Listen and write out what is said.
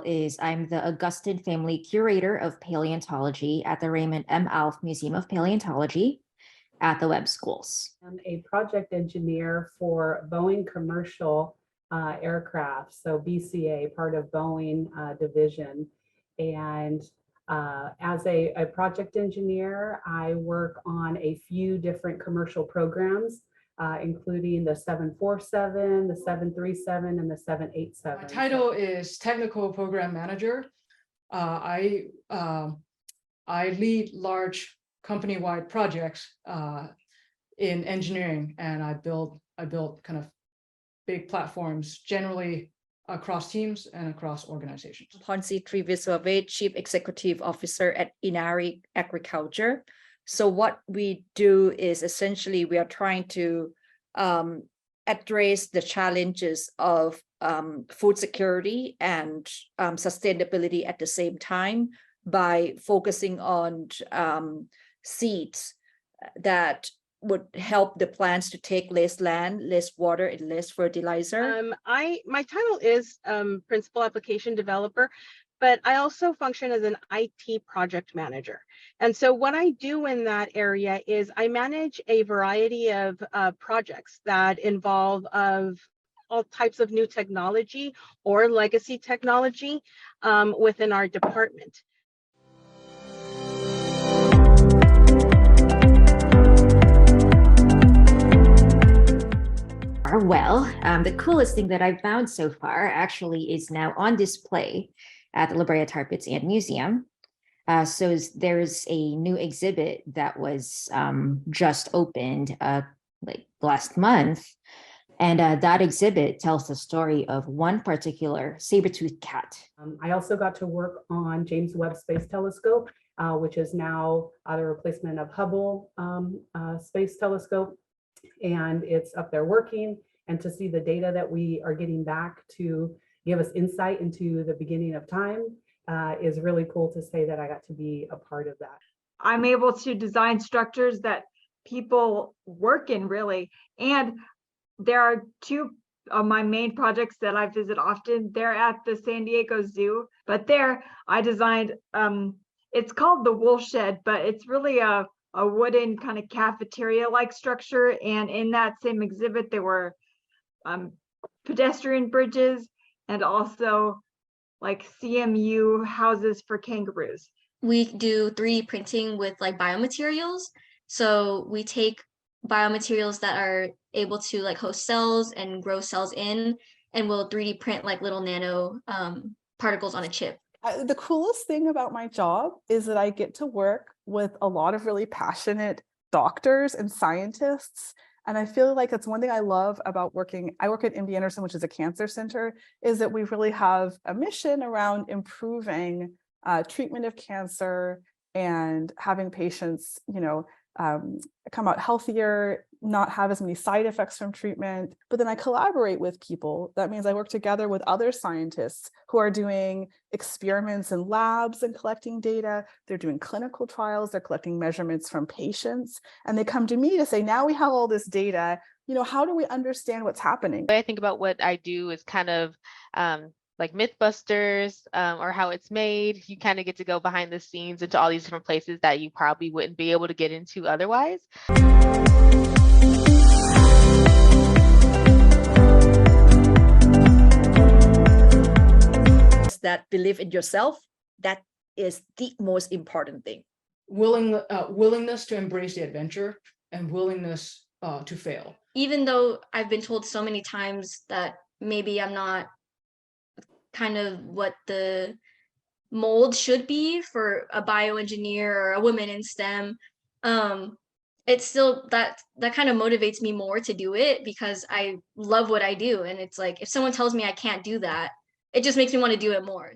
title is I'm the Augustine Family Curator of Paleontology at the Raymond M. Alf Museum of Paleontology at the Webb Schools. I'm a project engineer for Boeing Commercial Aircraft, so BCA, part of Boeing division. And as a project engineer, I work on a few different commercial programs, including the 747, the 737, and the 787. My title is Technical Program Manager. I lead large company-wide projects in engineering, and I build kind of big platforms, generally across teams and across organizations. Ponsi Triviswave, Chief Executive Officer at Inari Agriculture. So what we do is essentially we are trying to address the challenges of food security and sustainability at the same time by focusing on seeds that would help the plants to take less land, less water, and less fertilizer. My title is Principal Application Developer, but I also function as an IT project manager. And so what I do in that area is I manage a variety of projects that involve all types of new technology or legacy technology within our department. Well, the coolest thing that I've found so far actually is now on display at the La Brea Tar Pits and Museum. So there's a new exhibit that was just opened like last month. And that exhibit tells the story of one particular saber-toothed cat. I also got to work on James Webb Space Telescope, which is now the replacement of Hubble Space Telescope. And it's up there working, and to see the data that we are getting back to give us insight into the beginning of time is really cool to say that I got to be a part of that. I'm able to design structures that people work in, really. And there are two of my main projects that I visit often. They're at the San Diego Zoo, but there I designed, it's called the Wool Shed, but it's really a wooden kind of cafeteria-like structure. And in that same exhibit, there were pedestrian bridges and also like CMU houses for kangaroos. We do 3D printing with like biomaterials. So we take biomaterials that are able to like host cells and grow cells in, and we'll 3D print like little nano particles on a chip. The coolest thing about my job is that I get to work with a lot of really passionate doctors and scientists. And I feel like that's one thing I love about working. I work at MD Anderson, which is a cancer center, is that we really have a mission around improving treatment of cancer and having patients, come out healthier, not have as many side effects from treatment. But then I collaborate with people. That means I work together with other scientists who are doing experiments in labs and collecting data. They're doing clinical trials. They're collecting measurements from patients. And they come to me to say, now we have all this data, how do we understand what's happening? I think about what I do is kind of like Mythbusters or how it's made. You kind of get to go behind the scenes into all these different places that you probably wouldn't be able to get into otherwise. That belief in yourself, that is the most important thing. Willingness to embrace the adventure and willingness to fail. Even though I've been told so many times that maybe I'm not kind of what the mold should be for a bioengineer or a woman in STEM, it's still that kind of motivates me more to do it because I love what I do. And it's like, if someone tells me I can't do that, it just makes me want to do it more.